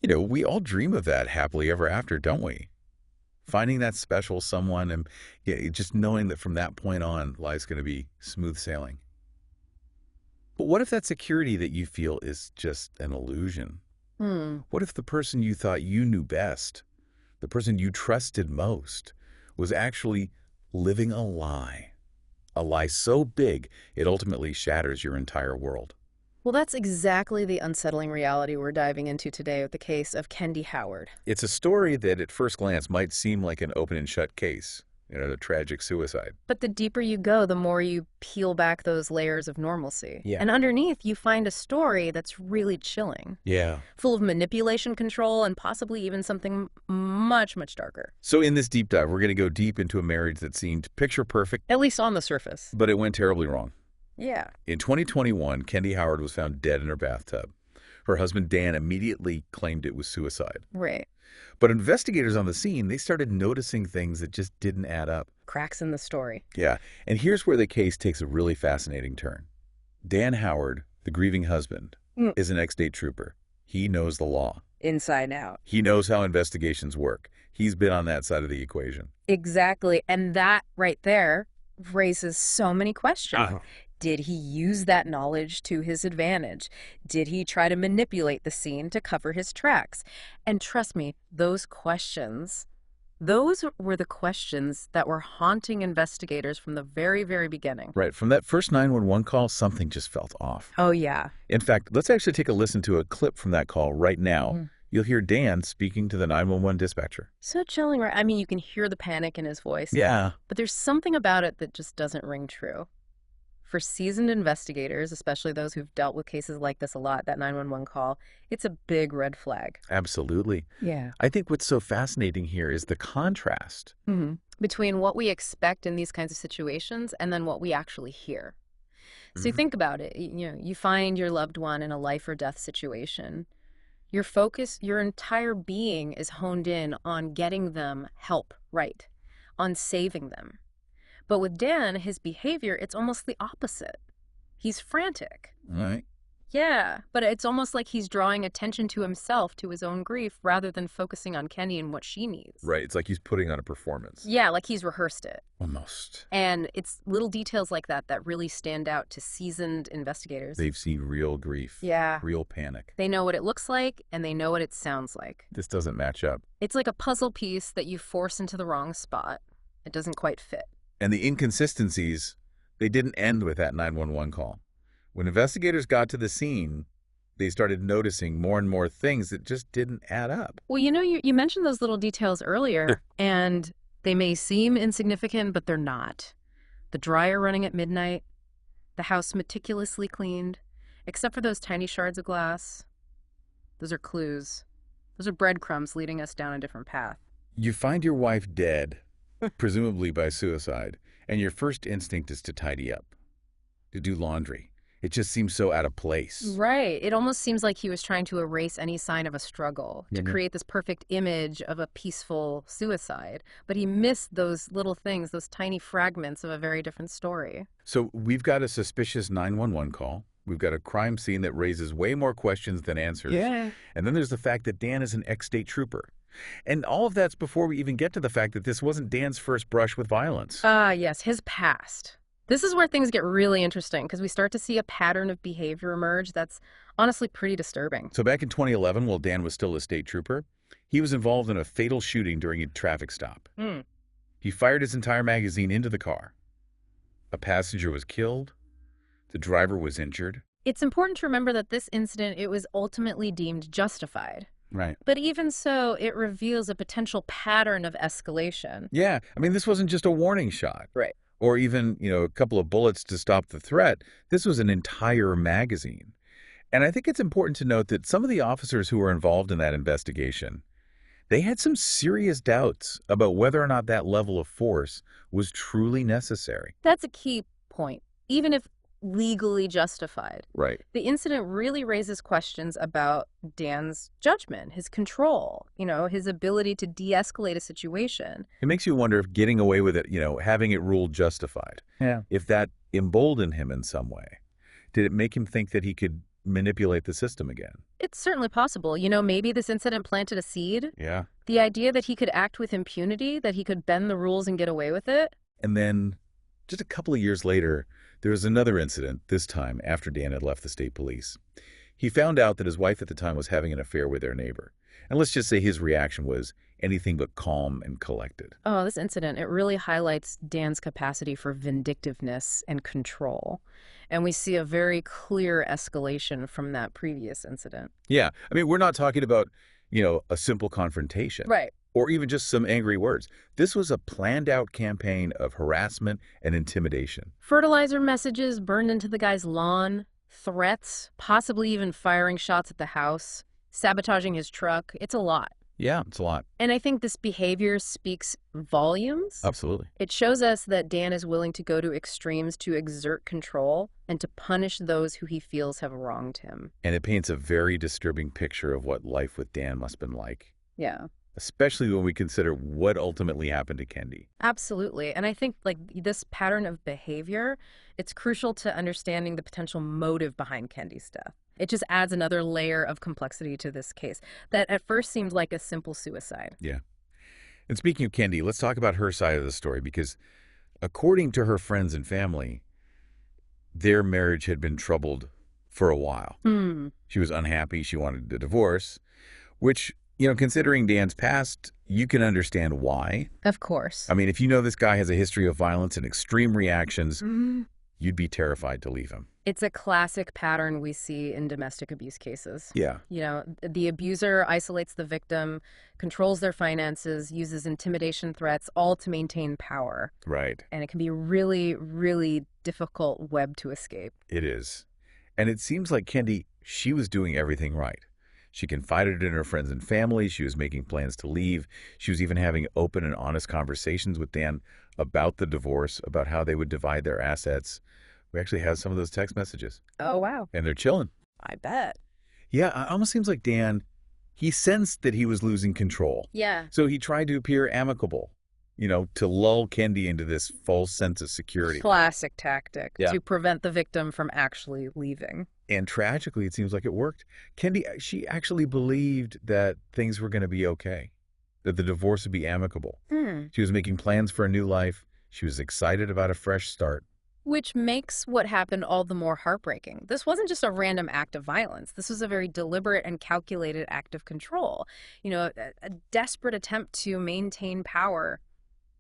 We all dream of that happily ever after, don't we? Finding that special someone and just knowing that from that point on, life's going to be smooth sailing. But what if that security that you feel is just an illusion? Hmm. What if the person you thought you knew best, the person you trusted most, was actually living a lie? A lie so big, it ultimately shatters your entire world. Well, that's exactly the unsettling reality we're diving into today with the case of Kendy Howard. It's a story that at first glance might seem like an open and shut case, a tragic suicide. But the deeper you go, the more you peel back those layers of normalcy. Yeah. And underneath, you find a story that's really chilling, Yeah. full of manipulation, control, and possibly even something much, much darker. So in this deep dive, we're going to go deep into a marriage that seemed picture perfect, At least on the surface. but it went terribly wrong. Yeah. In 2021, Kendy Howard was found dead in her bathtub. Her husband, Dan, immediately claimed it was suicide. Right. But investigators on the scene, they started noticing things that just didn't add up. Cracks in the story. Yeah, and here's where the case takes a really fascinating turn. Dan Howard, the grieving husband, is an ex-state trooper. He knows the law. Inside out. He knows how investigations work. He's been on that side of the equation. Exactly. And that right there raises so many questions. Did he use that knowledge to his advantage? Did he try to manipulate the scene to cover his tracks? And trust me, those were the questions that were haunting investigators from the very, very beginning. Right, from that first 911 call, something just felt off. Oh, yeah. In fact, let's actually take a listen to a clip from that call right now. You'll hear Dan speaking to the 911 dispatcher. So chilling, right? I mean, you can hear the panic in his voice. Yeah. But there's something about it that just doesn't ring true. For seasoned investigators, especially those who've dealt with cases like this a lot, that 911 call, it's a big red flag. Absolutely. Yeah. I think what's so fascinating here is the contrast. Between what we expect in these kinds of situations and then what we actually hear. So you think about it, you find your loved one in a life or death situation. Your focus, your entire being is honed in on getting them help, right? On saving them. But with Dan, his behavior, it's almost the opposite. He's frantic. All right. Yeah, but it's almost like he's drawing attention to himself, to his own grief, rather than focusing on Kenny and what she needs. Right, it's like he's putting on a performance. Yeah, like he's rehearsed it. Almost. And it's little details like that that really stand out to seasoned investigators. They've seen real grief. Yeah. Real panic. They know what it looks like, and they know what it sounds like. This doesn't match up. It's like a puzzle piece that you force into the wrong spot. It doesn't quite fit. And the inconsistencies, they didn't end with that 911 call. When investigators got to the scene, they started noticing more and more things that just didn't add up. Well, you mentioned those little details earlier, and they may seem insignificant, but they're not. The dryer running at midnight, the house meticulously cleaned, except for those tiny shards of glass. Those are clues. Those are breadcrumbs leading us down a different path. You find your wife dead, presumably by suicide, and your first instinct is to tidy up, to do laundry. It just seems so out of place. Right. It almost seems like he was trying to erase any sign of a struggle, to create this perfect image of a peaceful suicide. But he missed those little things, those tiny fragments of a very different story. So we've got a suspicious 911 call. We've got a crime scene that raises way more questions than answers. Yeah. And then there's the fact that Dan is an ex-state trooper. And all of that's before we even get to the fact that this wasn't Dan's first brush with violence. Yes, his past. This is where things get really interesting because we start to see a pattern of behavior emerge that's honestly pretty disturbing. So back in 2011, while Dan was still a state trooper, he was involved in a fatal shooting during a traffic stop. He fired his entire magazine into the car. A passenger was killed. The driver was injured. It's important to remember that this incident, it was ultimately deemed justified. Right. But even so, it reveals a potential pattern of escalation. Yeah. I mean, this wasn't just a warning shot. Right. Or even, a couple of bullets to stop the threat. This was an entire magazine. And I think it's important to note that some of the officers who were involved in that investigation, they had some serious doubts about whether or not that level of force was truly necessary. That's a key point. Even if legally justified. Right. The incident really raises questions about Dan's judgment, his control, his ability to de-escalate a situation. It makes you wonder if getting away with it, having it ruled justified. Yeah. If that emboldened him in some way. Did it make him think that he could manipulate the system again. It's certainly possible. Maybe this incident planted a seed. Yeah. The idea that he could act with impunity, that he could bend the rules and get away with it. And then just a couple of years later, there was another incident, this time after Dan had left the state police. He found out that his wife at the time was having an affair with their neighbor. And let's just say his reaction was anything but calm and collected. Oh, this incident, it really highlights Dan's capacity for vindictiveness and control. And we see a very clear escalation from that previous incident. Yeah, I mean, we're not talking about, a simple confrontation. Right. Or even just some angry words. This was a planned-out campaign of harassment and intimidation. Fertilizer messages burned into the guy's lawn, threats, possibly even firing shots at the house, sabotaging his truck. It's a lot. Yeah, it's a lot. And I think this behavior speaks volumes. Absolutely. It shows us that Dan is willing to go to extremes to exert control and to punish those who he feels have wronged him. And it paints a very disturbing picture of what life with Dan must have been like. Yeah. Especially when we consider what ultimately happened to Kendy. Absolutely. And I think this pattern of behavior, it's crucial to understanding the potential motive behind Kendy's death. It just adds another layer of complexity to this case that at first seemed like a simple suicide. Yeah. And speaking of Kendy, let's talk about her side of the story because according to her friends and family, their marriage had been troubled for a while. She was unhappy. She wanted a divorce, which, considering Dan's past, you can understand why. Of course. I mean, if you know this guy has a history of violence and extreme reactions, you'd be terrified to leave him. It's a classic pattern we see in domestic abuse cases. Yeah. The abuser isolates the victim, controls their finances, uses intimidation threats, all to maintain power. Right. And it can be a really, really difficult web to escape. It is. And it seems like Kendy, she was doing everything right. She confided in her friends and family. She was making plans to leave. She was even having open and honest conversations with Dan about the divorce, about how they would divide their assets. We actually have some of those text messages. Oh, wow. And they're chilling. I bet. Yeah, it almost seems like Dan, he sensed that he was losing control. Yeah. So he tried to appear amicable, to lull Kendy into this false sense of security. Classic tactic Yeah. to prevent the victim from actually leaving. And tragically, it seems like it worked. Kendy, she actually believed that things were going to be okay, that the divorce would be amicable. She was making plans for a new life. She was excited about a fresh start. Which makes what happened all the more heartbreaking. This wasn't just a random act of violence. This was a very deliberate and calculated act of control. A desperate attempt to maintain power,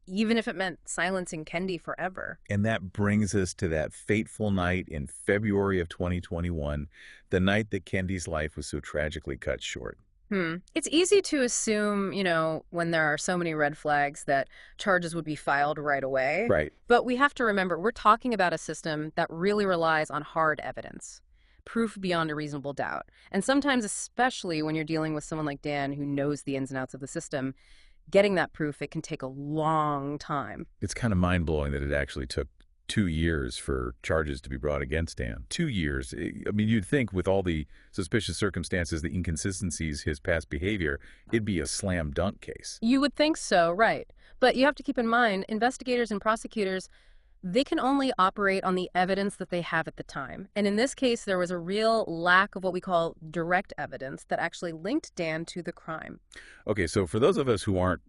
even if it meant silencing Kendy forever. And that brings us to that fateful night in February of 2021, the night that Kendy's life was so tragically cut short. It's easy to assume, when there are so many red flags that charges would be filed right away. Right. But we have to remember, we're talking about a system that really relies on hard evidence, proof beyond a reasonable doubt. And sometimes, especially when you're dealing with someone like Dan who knows the ins and outs of the system, getting that proof, it can take a long time. It's kind of mind-blowing that it actually took 2 years for charges to be brought against Dan. 2 years. I mean, you'd think with all the suspicious circumstances, the inconsistencies, his past behavior, it'd be a slam dunk case. You would think so, right. But you have to keep in mind, investigators and prosecutors, they can only operate on the evidence that they have at the time. And in this case, there was a real lack of what we call direct evidence that actually linked Dan to the crime. Okay, so for those of us who aren't,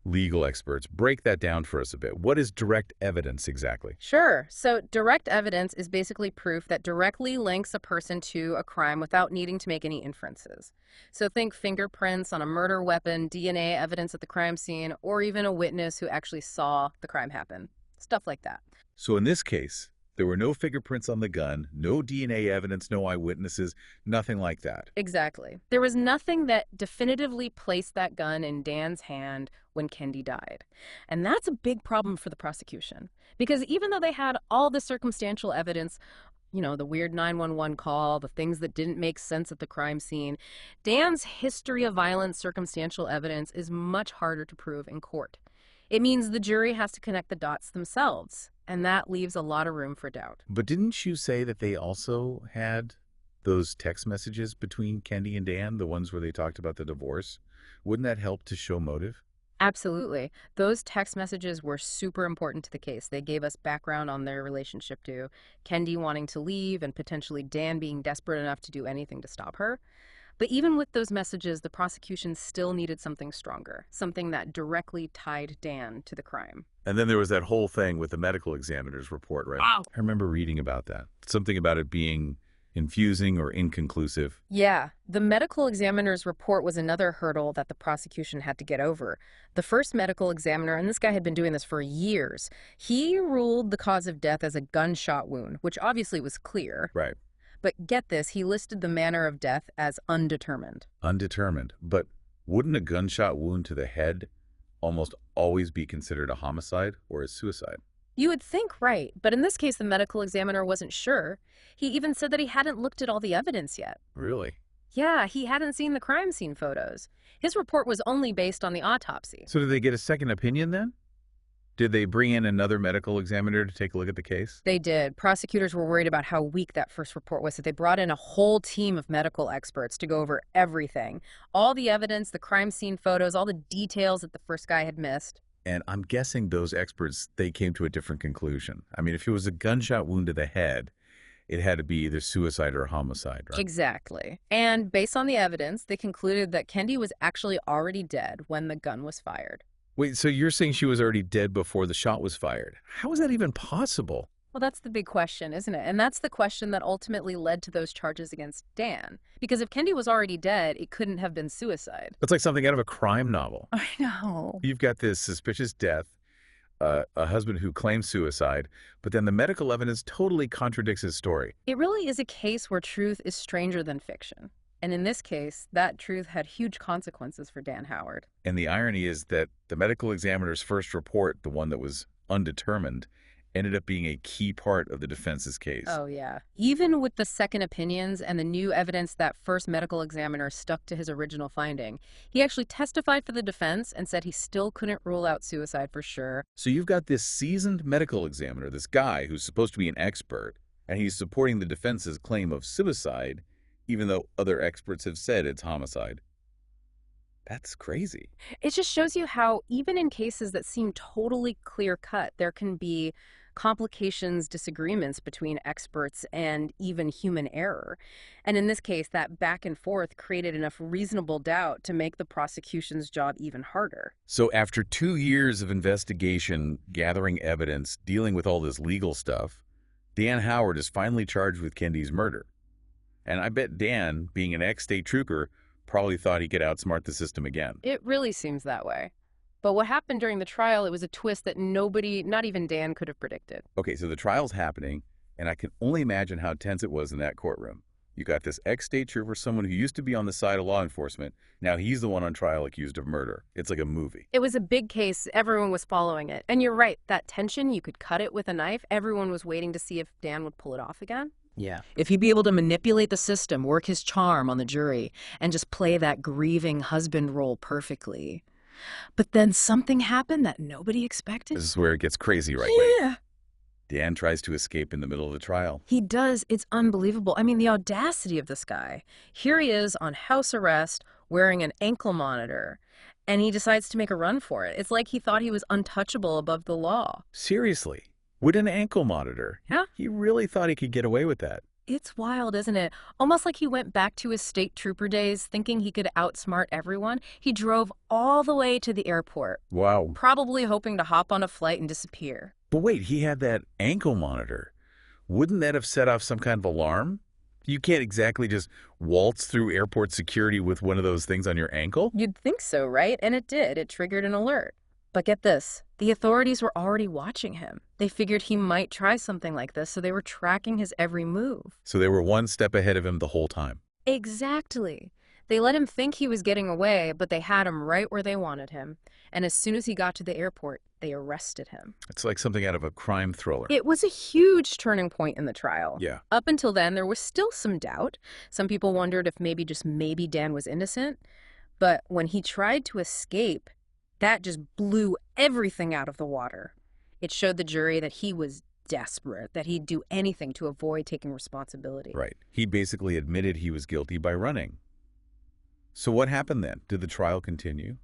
legal experts, break that down for us a bit. What is direct evidence exactly? Sure. So direct evidence is basically proof that directly links a person to a crime without needing to make any inferences. So think fingerprints on a murder weapon, DNA evidence at the crime scene, or even a witness who actually saw the crime happen. Stuff like that. So in this case, there were no fingerprints on the gun, no DNA evidence, no eyewitnesses, nothing like that. Exactly. There was nothing that definitively placed that gun in Dan's hand when Kendy died. And that's a big problem for the prosecution. Because even though they had all the circumstantial evidence, the weird 911 call, the things that didn't make sense at the crime scene, Dan's history of violence circumstantial evidence is much harder to prove in court. It means the jury has to connect the dots themselves, and that leaves a lot of room for doubt. But didn't you say that they also had those text messages between Kendy and Dan, the ones where they talked about the divorce? Wouldn't that help to show motive? Absolutely. Those text messages were super important to the case. They gave us background on their relationship to Kendy wanting to leave and potentially Dan being desperate enough to do anything to stop her. But even with those messages, the prosecution still needed something stronger, something that directly tied Dan to the crime. And then there was that whole thing with the medical examiner's report, right? Wow. I remember reading about that. Something about it being infusing or inconclusive. Yeah, the medical examiner's report was another hurdle that the prosecution had to get over. The first medical examiner, and this guy had been doing this for years, he ruled the cause of death as a gunshot wound, which obviously was clear. Right. But get this, he listed the manner of death as undetermined. Undetermined. But wouldn't a gunshot wound to the head almost always be considered a homicide or a suicide? You would think right, but in this case, the medical examiner wasn't sure. He even said that he hadn't looked at all the evidence yet. Really? Yeah, he hadn't seen the crime scene photos. His report was only based on the autopsy. So did they get a second opinion then? Did they bring in another medical examiner to take a look at the case? They did. Prosecutors were worried about how weak that first report was, so they brought in a whole team of medical experts to go over everything. All the evidence, the crime scene photos, all the details that the first guy had missed. And I'm guessing those experts, they came to a different conclusion. I mean, if it was a gunshot wound to the head, it had to be either suicide or homicide, right? Exactly. And based on the evidence, they concluded that Kendy was actually already dead when the gun was fired. Wait, so you're saying she was already dead before the shot was fired? How is that even possible? Well, that's the big question, isn't it? And that's the question that ultimately led to those charges against Dan. Because if Kendy was already dead, it couldn't have been suicide. That's like something out of a crime novel. I know. You've got this suspicious death, a husband who claims suicide, but then the medical evidence totally contradicts his story. It really is a case where truth is stranger than fiction. And in this case, that truth had huge consequences for Dan Howard. And the irony is that the medical examiner's first report, the one that was undetermined, ended up being a key part of the defense's case. Oh, yeah. Even with the second opinions and the new evidence, that first medical examiner stuck to his original finding. He actually testified for the defense and said he still couldn't rule out suicide for sure. So you've got this seasoned medical examiner, this guy who's supposed to be an expert, and he's supporting the defense's claim of suicide, even though other experts have said it's homicide. That's crazy. It just shows you how even in cases that seem totally clear-cut, there can be complications, disagreements between experts, and even human error. And in this case, that back and forth created enough reasonable doubt to make the prosecution's job even harder. So after 2 years of investigation, gathering evidence, dealing with all this legal stuff, Dan Howard is finally charged with Kendy's murder. And I bet Dan, being an ex-state trooper, probably thought he could outsmart the system again. It really seems that way. But what happened during the trial, it was a twist that nobody, not even Dan, could have predicted. Okay, so the trial's happening, and I can only imagine how tense it was in that courtroom. You got this ex-state trooper, someone who used to be on the side of law enforcement. Now he's the one on trial accused of murder. It's like a movie. It was a big case. Everyone was following it. And you're right, that tension, you could cut it with a knife. Everyone was waiting to see if Dan would pull it off again. Yeah. If he'd be able to manipulate the system, work his charm on the jury, and just play that grieving husband role perfectly. But then something happened that nobody expected. This is where it gets crazy, right? Yeah. Dan tries to escape in the middle of the trial. He does. It's unbelievable. I mean, the audacity of this guy. Here he is on house arrest, wearing an ankle monitor, and he decides to make a run for it. It's like he thought he was untouchable above the law. Seriously, with an ankle monitor. Yeah. He really thought he could get away with that. It's wild, isn't it? Almost like he went back to his state trooper days thinking he could outsmart everyone. He drove all the way to the airport, Wow. probably hoping to hop on a flight and disappear. But wait, he had that ankle monitor. Wouldn't that have set off some kind of alarm? You can't exactly just waltz through airport security with one of those things on your ankle. You'd think so, right? And it did. It triggered an alert. But get this, the authorities were already watching him. They figured he might try something like this, so they were tracking his every move. So they were one step ahead of him the whole time. Exactly. They let him think he was getting away, but they had him right where they wanted him. And as soon as he got to the airport, they arrested him. It's like something out of a crime thriller. It was a huge turning point in the trial. Yeah. Up until then, there was still some doubt. Some people wondered if just maybe Dan was innocent. But when he tried to escape, that just blew everything out of the water. It showed the jury that he was desperate, that he'd do anything to avoid taking responsibility. Right. He basically admitted he was guilty by running. So what happened then? Did the trial continue?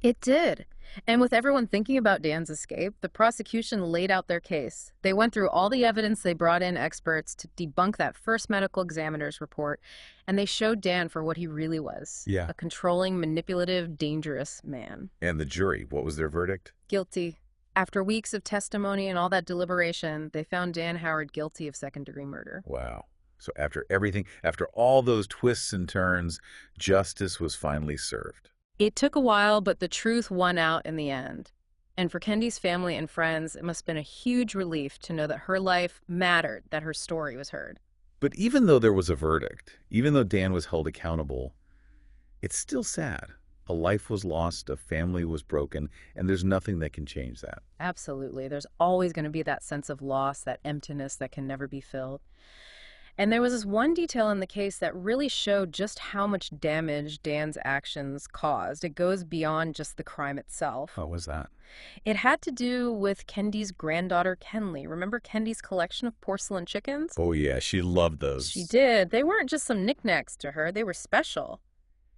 It did. And with everyone thinking about Dan's escape, the prosecution laid out their case. They went through all the evidence, they brought in experts to debunk that first medical examiner's report, and they showed Dan for what he really was, Yeah. a controlling, manipulative, dangerous man. And the jury, what was their verdict? Guilty. After weeks of testimony and all that deliberation, they found Dan Howard guilty of second-degree murder. Wow. So after everything, after all those twists and turns, justice was finally served. It took a while, but the truth won out in the end. And for Kendy's family and friends, it must have been a huge relief to know that her life mattered, that her story was heard. But even though there was a verdict, even though Dan was held accountable, it's still sad. A life was lost, a family was broken, and there's nothing that can change that. Absolutely. There's always going to be that sense of loss, that emptiness that can never be filled. And there was this one detail in the case that really showed just how much damage Dan's actions caused. It goes beyond just the crime itself. What was that? It had to do with Kendy's granddaughter, Kenley. Remember Kendy's collection of porcelain chickens? Oh yeah, she loved those. She did. They weren't just some knickknacks to her. They were special.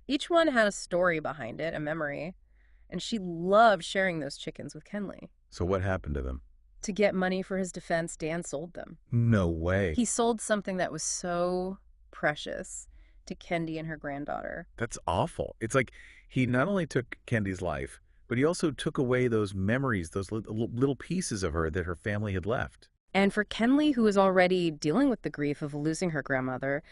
Each one had a story behind it, a memory. And she loved sharing those chickens with Kenley. So what happened to them? To get money for his defense, Dan sold them. No way. He sold something that was so precious to Kendy and her granddaughter. That's awful. It's like he not only took Kendy's life, but he also took away those memories, those little pieces of her that her family had left. And for Kenley, who was already dealing with the grief of losing her grandmother,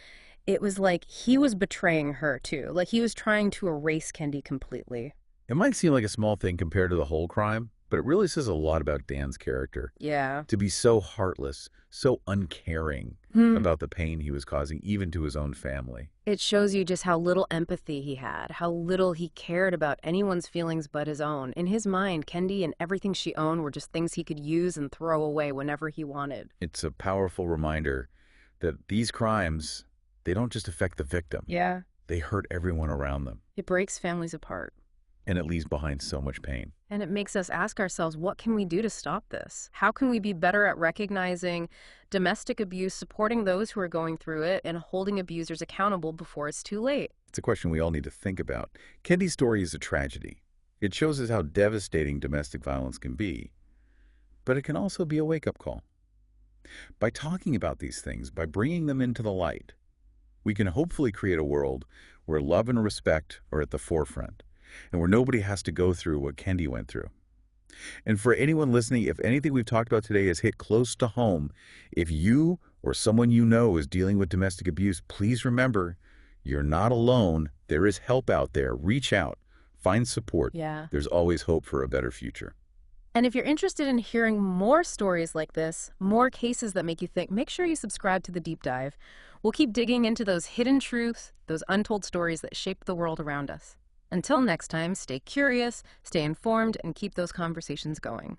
it was like he was betraying her too. Like he was trying to erase Kendy completely. It might seem like a small thing compared to the whole crime, but it really says a lot about Dan's character. Yeah. To be so heartless, so uncaring about the pain he was causing, even to his own family. It shows you just how little empathy he had, how little he cared about anyone's feelings but his own. In his mind, Kendy and everything she owned were just things he could use and throw away whenever he wanted. It's a powerful reminder that these crimes, they don't just affect the victim. Yeah. They hurt everyone around them, It breaks families apart. and it leaves behind so much pain. And it makes us ask ourselves, what can we do to stop this? How can we be better at recognizing domestic abuse, supporting those who are going through it, and holding abusers accountable before it's too late? It's a question we all need to think about. Kendy's story is a tragedy. It shows us how devastating domestic violence can be, but it can also be a wake-up call. By talking about these things, by bringing them into the light, we can hopefully create a world where love and respect are at the forefront, and where nobody has to go through what Kendy went through. And for anyone listening, if anything we've talked about today has hit close to home, if you or someone you know is dealing with domestic abuse, please remember, you're not alone. There is help out there. Reach out. Find support. Yeah. There's always hope for a better future. And if you're interested in hearing more stories like this, more cases that make you think, make sure you subscribe to The Deep Dive. We'll keep digging into those hidden truths, those untold stories that shape the world around us. Until next time, stay curious, stay informed, and keep those conversations going.